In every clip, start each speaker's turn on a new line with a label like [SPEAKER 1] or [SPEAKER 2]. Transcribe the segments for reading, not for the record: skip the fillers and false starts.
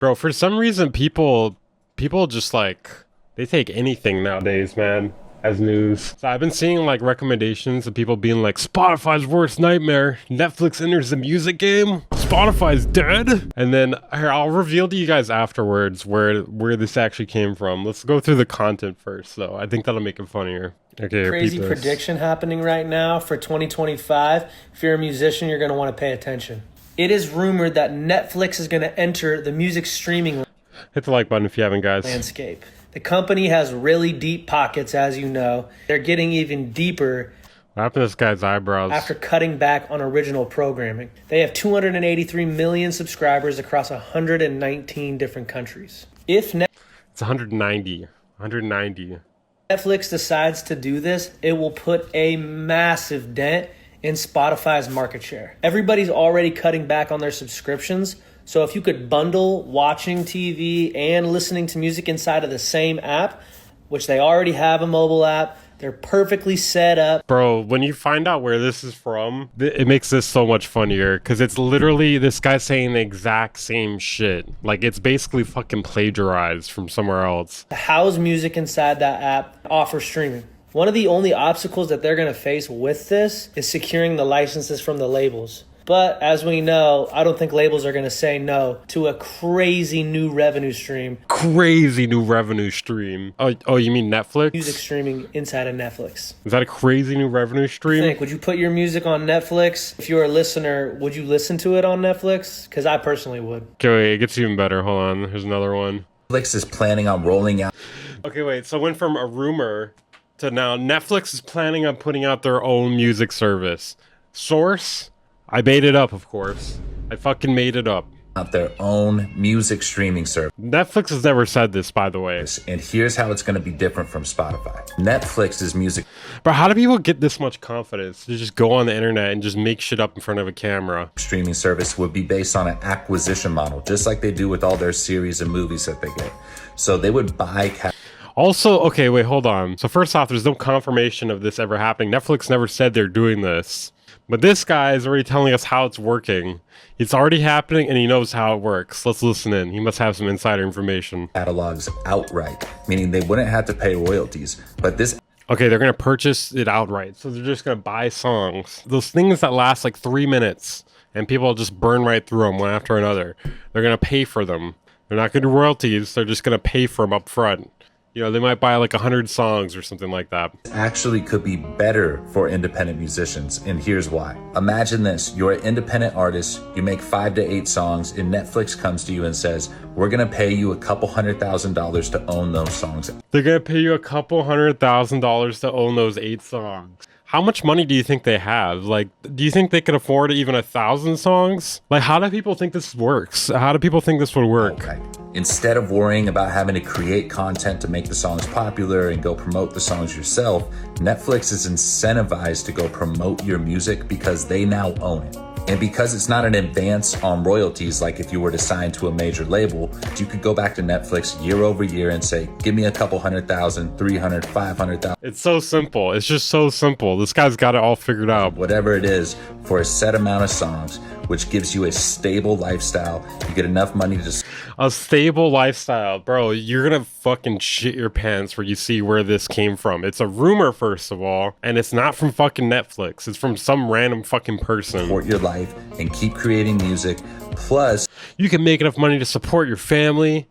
[SPEAKER 1] Bro, for some reason, people just like they take anything nowadays, man, as news. So I've been seeing like recommendations of people being like, Spotify's worst nightmare. Netflix enters the music game. Spotify's dead. And then here, I'll reveal to you guys afterwards where this actually came from. Let's go through the content first, though. I think that'll make it funnier. Okay,
[SPEAKER 2] Crazy prediction happening right now for 2025. If you're a musician, you're going to want to pay attention. It is rumored that Netflix is going to enter the music streaming
[SPEAKER 1] hit the like button if you haven't, guys.
[SPEAKER 2] Landscape. The company has really deep pockets, as you know. They're getting even deeper.
[SPEAKER 1] What happened to this guy's eyebrows?
[SPEAKER 2] After cutting back on original programming. They have 283 million subscribers across 119 different countries. If
[SPEAKER 1] it's 190.
[SPEAKER 2] Netflix decides to do this, it will put a massive dent in Spotify's market share. Everybody's already cutting back on their subscriptions. So if you could bundle watching TV and listening to music inside of the same app, which they already have a mobile app, they're perfectly set up.
[SPEAKER 1] Bro, when you find out where this is from, it makes this so much funnier because it's literally this guy saying the exact same shit. Like, it's basically fucking plagiarized from somewhere else.
[SPEAKER 2] To house music inside that app, offer streaming. One of the only obstacles that they're going to face with this is securing the licenses from the labels. But as we know, I don't think labels are going to say no to a crazy new revenue stream.
[SPEAKER 1] Crazy new revenue stream. Oh, you mean Netflix?
[SPEAKER 2] Music streaming inside of Netflix.
[SPEAKER 1] Is that a crazy new revenue stream?
[SPEAKER 2] Would you put your music on Netflix? If you're a listener, would you listen to it on Netflix? Because I personally would.
[SPEAKER 1] Okay, wait, it gets even better. Hold on. Here's another one.
[SPEAKER 3] Netflix is planning on rolling out.
[SPEAKER 1] Okay, wait. So it went from a rumor to now Netflix is planning on putting out their own music service. Source? I made it up, of course. I fucking made it up.
[SPEAKER 3] Their own music streaming service.
[SPEAKER 1] Netflix has never said this, by the way.
[SPEAKER 3] And here's how it's going to be different from Spotify. Netflix's music.
[SPEAKER 1] But how do people get this much confidence to just go on the internet and just make shit up in front of a camera?
[SPEAKER 3] Streaming service would be based on an acquisition model, just like they do with all their series and movies that they get. So they would buy.
[SPEAKER 1] Also, okay, wait, hold on. So first off, there's no confirmation of this ever happening. Netflix never said they're doing this. But this guy is already telling us how it's working. It's already happening and he knows how it works. Let's listen in. He must have some insider information.
[SPEAKER 3] Catalogs outright, meaning they wouldn't have to pay royalties. But this...
[SPEAKER 1] Okay, they're going to purchase it outright. So they're just going to buy songs. Those things that last like 3 minutes and people just burn right through them one after another. They're going to pay for them. They're not going to do royalties. They're just going to pay for them up front. You know, they might buy like 100 songs or something like that.
[SPEAKER 3] Actually could be better for independent musicians, and here's why. Imagine this, you're an independent artist, you make 5 to 8 songs, and Netflix comes to you and says, we're gonna pay you $200,000 to own those songs.
[SPEAKER 1] They're gonna pay you $200,000 to own those 8 songs. How much money do you think they have? Like, do you think they could afford even 1,000 songs? Like, how do people think this works? How do people think this would work?
[SPEAKER 3] Okay. Instead of worrying about having to create content to make the songs popular and go promote the songs yourself, Netflix is incentivized to go promote your music because they now own it. And because it's not an advance on royalties, like if you were to sign to a major label, you could go back to Netflix year over year and say, give me $200,000, 300, 500,000.
[SPEAKER 1] It's so simple. It's just so simple. This guy's got it all figured out.
[SPEAKER 3] Whatever it is for a set amount of songs, which gives you a stable lifestyle. You get enough money to...
[SPEAKER 1] A stable lifestyle. Bro, you're gonna fucking shit your pants where you see where this came from. It's a rumor, first of all, and it's not from fucking Netflix. It's from some random fucking person.
[SPEAKER 3] Support your life and keep creating music. Plus,
[SPEAKER 1] you can make enough money to support your family.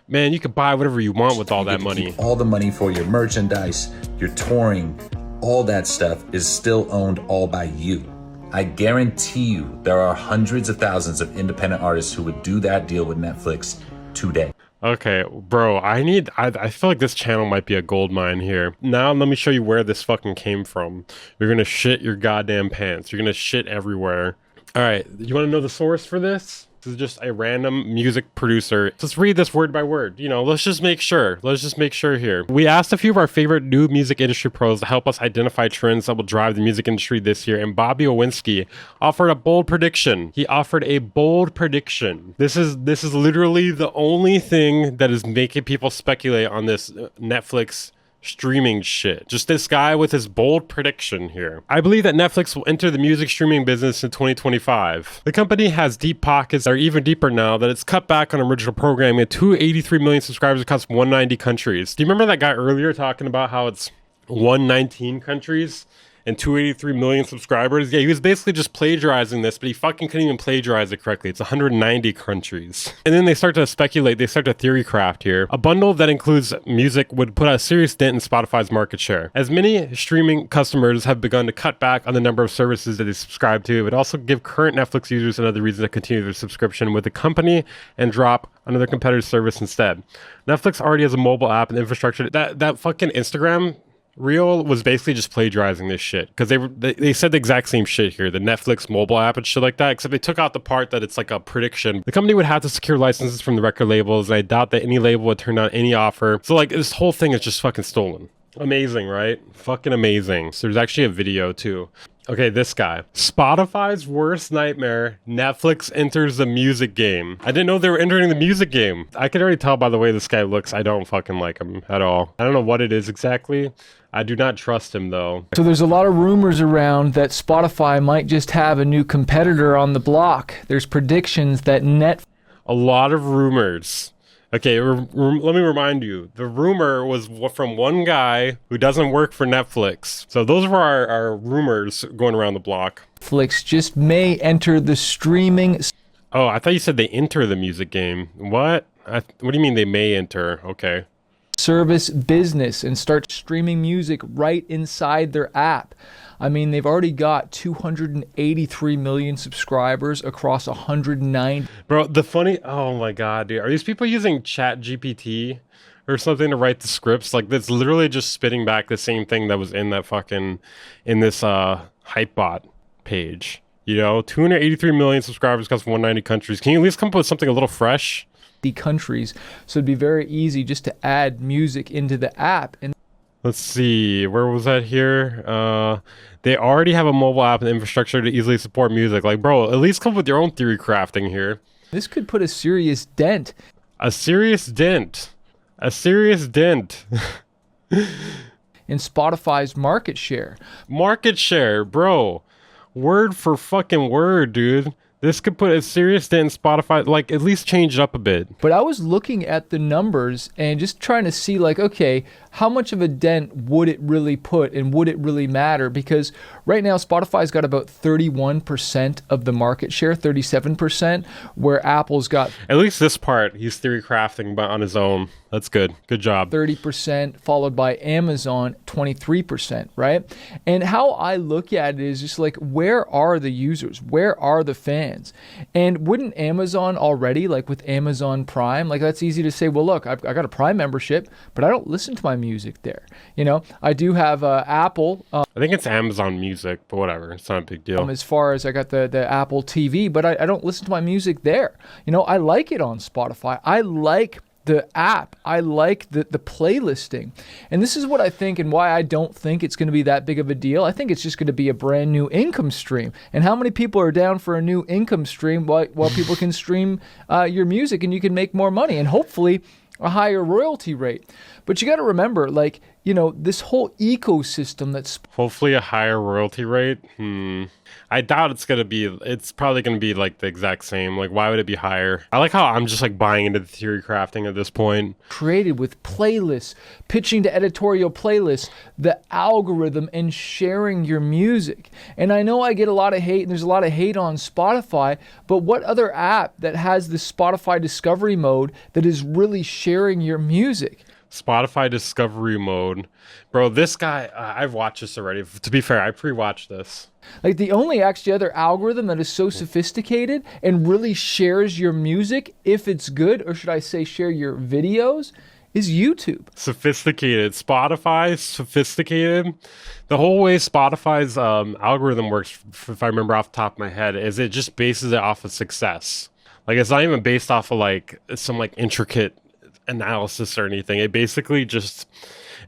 [SPEAKER 1] Man, you can buy whatever you want with all that money.
[SPEAKER 3] All the money for your merchandise, your touring, all that stuff is still owned all by you. I guarantee you there are hundreds of thousands of independent artists who would do that deal with Netflix today.
[SPEAKER 1] Okay, bro, I feel like this channel might be a gold mine here. Now let me show you where this fucking came from. You're gonna shit your goddamn pants. You're gonna shit everywhere. All right, you wanna know the source for this? This is just a random music producer. Let's read this word by word. You know, let's just make sure. Let's just make sure here. We asked a few of our favorite new music industry pros to help us identify trends that will drive the music industry this year, and Bobby Owinski offered a bold prediction. He offered a bold prediction. This is literally the only thing that is making people speculate on this Netflix streaming shit. Just this guy with his bold prediction here. I believe that Netflix will enter the music streaming business in 2025. The company has deep pockets that are even deeper now that it's cut back on original programming at 283 million subscribers across 190 countries. Do you remember that guy earlier talking about how it's 119 countries and 283 million subscribers? Yeah, he was basically just plagiarizing this, but he fucking couldn't even plagiarize it correctly. It's 190 countries. And then they start to speculate, they start to theory craft here. A bundle that includes music would put a serious dent in Spotify's market share. As many streaming customers have begun to cut back on the number of services that they subscribe to, it would also give current Netflix users another reason to continue their subscription with the company and drop another competitor's service instead. Netflix already has a mobile app and infrastructure. That fucking Instagram Reel was basically just plagiarizing this shit, because they said the exact same shit here, the Netflix mobile app and shit like that, except they took out the part that it's like a prediction. The company would have to secure licenses from the record labels, and I doubt that any label would turn down any offer. So like this whole thing is just fucking stolen. Amazing, right? Fucking amazing. So there's actually a video too. Okay, this guy. Spotify's worst nightmare. Netflix enters the music game. I didn't know they were entering the music game. I could already tell by the way this guy looks. I don't fucking like him at all. I don't know what it is exactly. I do not trust him though.
[SPEAKER 4] So there's a lot of rumors around that Spotify might just have a new competitor on the block. There's predictions that
[SPEAKER 1] A lot of rumors. Okay, let me remind you. The rumor was from one guy who doesn't work for Netflix. So those were our rumors going around the block.
[SPEAKER 4] Netflix just may enter the streaming.
[SPEAKER 1] Oh, I thought you said they enter the music game. What? What do you mean they may enter? Okay.
[SPEAKER 4] Service business and start streaming music right inside their app. I mean, they've already got 283 million subscribers across 190.
[SPEAKER 1] Bro, oh my god, dude. Are these people using Chat GPT or something to write the scripts? Like, that's literally just spitting back the same thing that was in that fucking, in this Hypebot page. You know, 283 million subscribers across 190 countries. Can you at least come up with something a little fresh?
[SPEAKER 4] Countries, so it'd be very easy just to add music into the app. And
[SPEAKER 1] let's see, where was that here? They already have a mobile app and infrastructure to easily support music. Like, bro, at least come up with your own theory crafting here.
[SPEAKER 4] This could put a serious dent.
[SPEAKER 1] A serious dent. A serious dent.
[SPEAKER 4] In Spotify's market share.
[SPEAKER 1] Market share, bro. Word for fucking word, dude. This could put a serious dent in Spotify, like at least change it up a bit.
[SPEAKER 4] But I was looking at the numbers and just trying to see like, okay, how much of a dent would it really put and would it really matter? Because right now Spotify's got about 31% of the market share, 37%, where Apple's got...
[SPEAKER 1] At least this part, he's theory crafting but on his own. That's good. Good job.
[SPEAKER 4] 30%, followed by Amazon, 23%, right? And how I look at it is just like, where are the users? Where are the fans? And wouldn't Amazon already, like with Amazon Prime, like that's easy to say, well, look, I got a Prime membership, but I don't listen to my music there. You know, I do have Apple.
[SPEAKER 1] I think it's Amazon Music, but whatever. It's not a big deal.
[SPEAKER 4] As far as I got the Apple TV, but I don't listen to my music there. You know, I like it on Spotify. I like the app. I like the playlisting. And this is what I think and why I don't think it's going to be that big of a deal. I think it's just going to be a brand new income stream. And how many people are down for a new income stream while people can stream your music and you can make more money and hopefully a higher royalty rate. But you got to remember, like, you know, this whole ecosystem that's...
[SPEAKER 1] Hopefully a higher royalty rate? I doubt it's probably going to be like the exact same. Like, why would it be higher? I like how I'm just like buying into the theory crafting at this point.
[SPEAKER 4] Created with playlists, pitching to editorial playlists, the algorithm, and sharing your music. And I know I get a lot of hate, and there's a lot of hate on Spotify, but what other app that has the Spotify discovery mode that is really sharing your music?
[SPEAKER 1] Spotify discovery mode. Bro, this guy, I've watched this already. To be fair, I pre-watched this.
[SPEAKER 4] Like the only actually other algorithm that is so sophisticated and really shares your music, if it's good, or should I say share your videos, is YouTube.
[SPEAKER 1] Sophisticated. Spotify, sophisticated. The whole way Spotify's algorithm works, if I remember off the top of my head, is it just bases it off of success. Like, it's not even based off of like some like intricate analysis or anything. It basically just,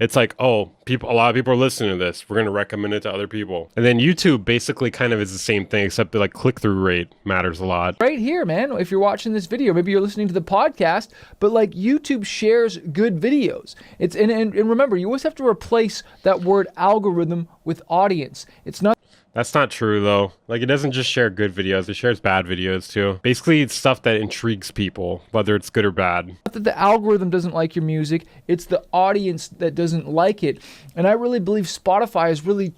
[SPEAKER 1] it's like, oh, a lot of people are listening to this. We're going to recommend it to other people. And then YouTube basically kind of is the same thing, except that like click-through rate matters a lot.
[SPEAKER 4] Right here, man. If you're watching this video, maybe you're listening to the podcast, but like YouTube shares good videos. It's and remember, you always have to replace that word algorithm with audience. It's not.
[SPEAKER 1] That's not true, though. Like, it doesn't just share good videos. It shares bad videos, too. Basically, it's stuff that intrigues people, whether it's good or bad.
[SPEAKER 4] Not that the algorithm doesn't like your music. It's the audience that doesn't like it. And I really believe Spotify has really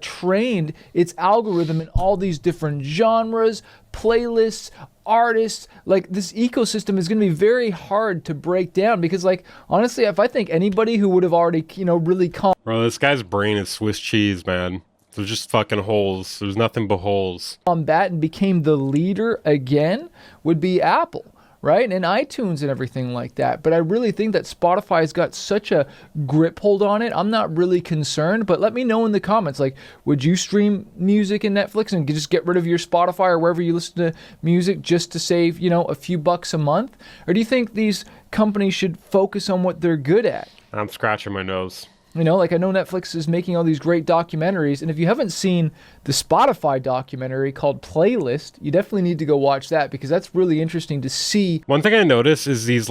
[SPEAKER 4] trained its algorithm in all these different genres, playlists, artists. Like, this ecosystem is going to be very hard to break down because, like, honestly, if I think anybody who would have already, really
[SPEAKER 1] Bro, this guy's brain is Swiss cheese, man. There's just fucking holes. There's nothing but holes.
[SPEAKER 4] combat and became the leader again would be Apple, right? And iTunes and everything like that. But I really think that Spotify's got such a grip hold on it. I'm not really concerned, but let me know in the comments, like, would you stream music in Netflix and just get rid of your Spotify or wherever you listen to music just to save, a few bucks a month? Or do you think these companies should focus on what they're good at?
[SPEAKER 1] I'm scratching my nose.
[SPEAKER 4] Like I know Netflix is making all these great documentaries, and if you haven't seen the Spotify documentary called Playlist, you definitely need to go watch that because that's really interesting to see.
[SPEAKER 1] One thing I noticed is these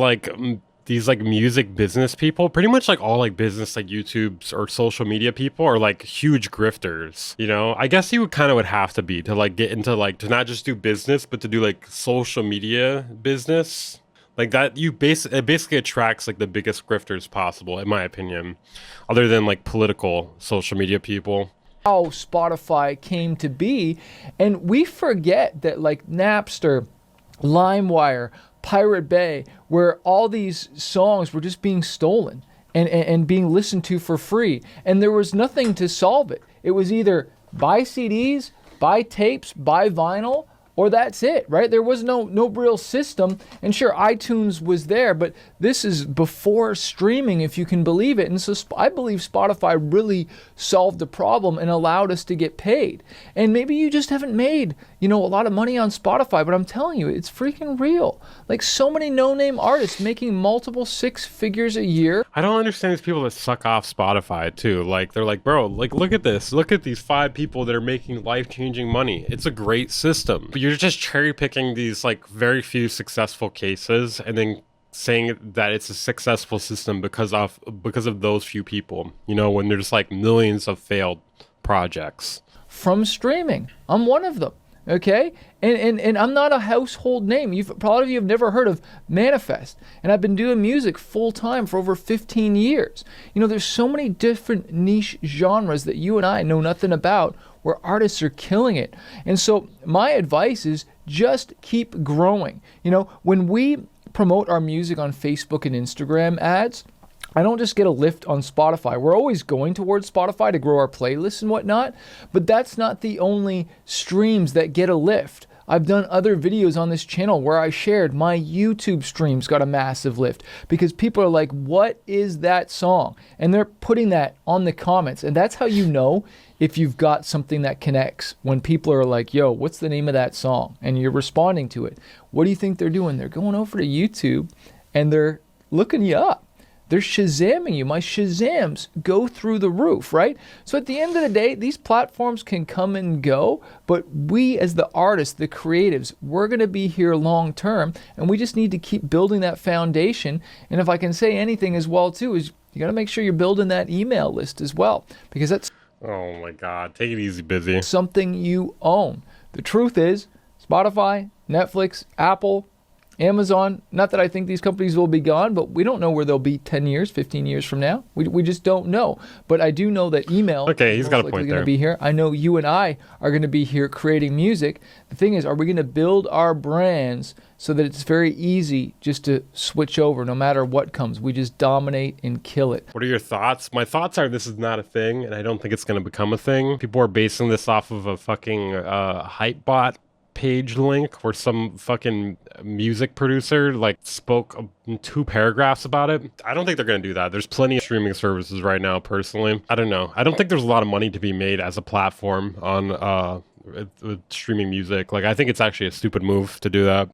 [SPEAKER 1] music business people, pretty much like all like business like YouTube's or social media people are like huge grifters. I guess you would have to be to like get into like to not just do business but to do like social media business. Like that, it basically attracts like the biggest grifters possible, in my opinion, other than like political social media people.
[SPEAKER 4] How Spotify came to be, and we forget that like Napster, LimeWire, Pirate Bay, where all these songs were just being stolen and being listened to for free, and there was nothing to solve it. It was either buy CDs, buy tapes, buy vinyl, or that's it, right? There was no real system. And sure, iTunes was there, but this is before streaming, if you can believe it. And so I believe Spotify really solved the problem and allowed us to get paid. And maybe you just haven't made, a lot of money on Spotify, but I'm telling you, it's freaking real. Like so many no-name artists making multiple six figures a year.
[SPEAKER 1] I don't understand these people that suck off Spotify too. Like they're like, bro, like look at this. Look at these 5 people that are making life-changing money. It's a great system. But you're just cherry picking these like very few successful cases and then saying that it's a successful system because of those few people, when there's like millions of failed projects
[SPEAKER 4] from streaming. I'm one of them. Okay, and I'm not a household name. A lot of you have never heard of Manifest, and I've been doing music full time for over 15 years. There's so many different niche genres that you and I know nothing about, where artists are killing it. And so my advice is just keep growing. When we promote our music on Facebook and Instagram ads, I don't just get a lift on Spotify. We're always going towards Spotify to grow our playlists and whatnot, but that's not the only streams that get a lift. I've done other videos on this channel where I shared my YouTube streams got a massive lift because people are like, what is that song? And they're putting that on the comments. And that's how you know if you've got something that connects. When people are like, yo, what's the name of that song? And you're responding to it. What do you think they're doing? They're going over to YouTube and they're looking you up. They're Shazamming you. My Shazams go through the roof, right? So at the end of the day, these platforms can come and go, but we as the artists, the creatives, we're going to be here long term, and we just need to keep building that foundation. And if I can say anything as well too, is you got to make sure you're building that email list as well, because that's
[SPEAKER 1] oh my God, take it easy, busy.
[SPEAKER 4] Something you own. The truth is, Spotify, Netflix, Apple, Amazon, not that I think these companies will be gone, but we don't know where they'll be 10 years, 15 years from now. We just don't know. But I do know that email
[SPEAKER 1] he's got a point there.
[SPEAKER 4] Going to be here. I know you and I are going to be here creating music. The thing is, are we going to build our brands so that it's very easy just to switch over no matter what comes? We just dominate and kill it.
[SPEAKER 1] What are your thoughts? My thoughts are this is not a thing, and I don't think it's going to become a thing. People are basing this off of a fucking hype bot page link where some fucking music producer like spoke 2 paragraphs about it. I don't think they're going to do that. There's plenty of streaming services right now, personally. I don't know. I don't think there's a lot of money to be made as a platform on streaming music. Like, I think it's actually a stupid move to do that.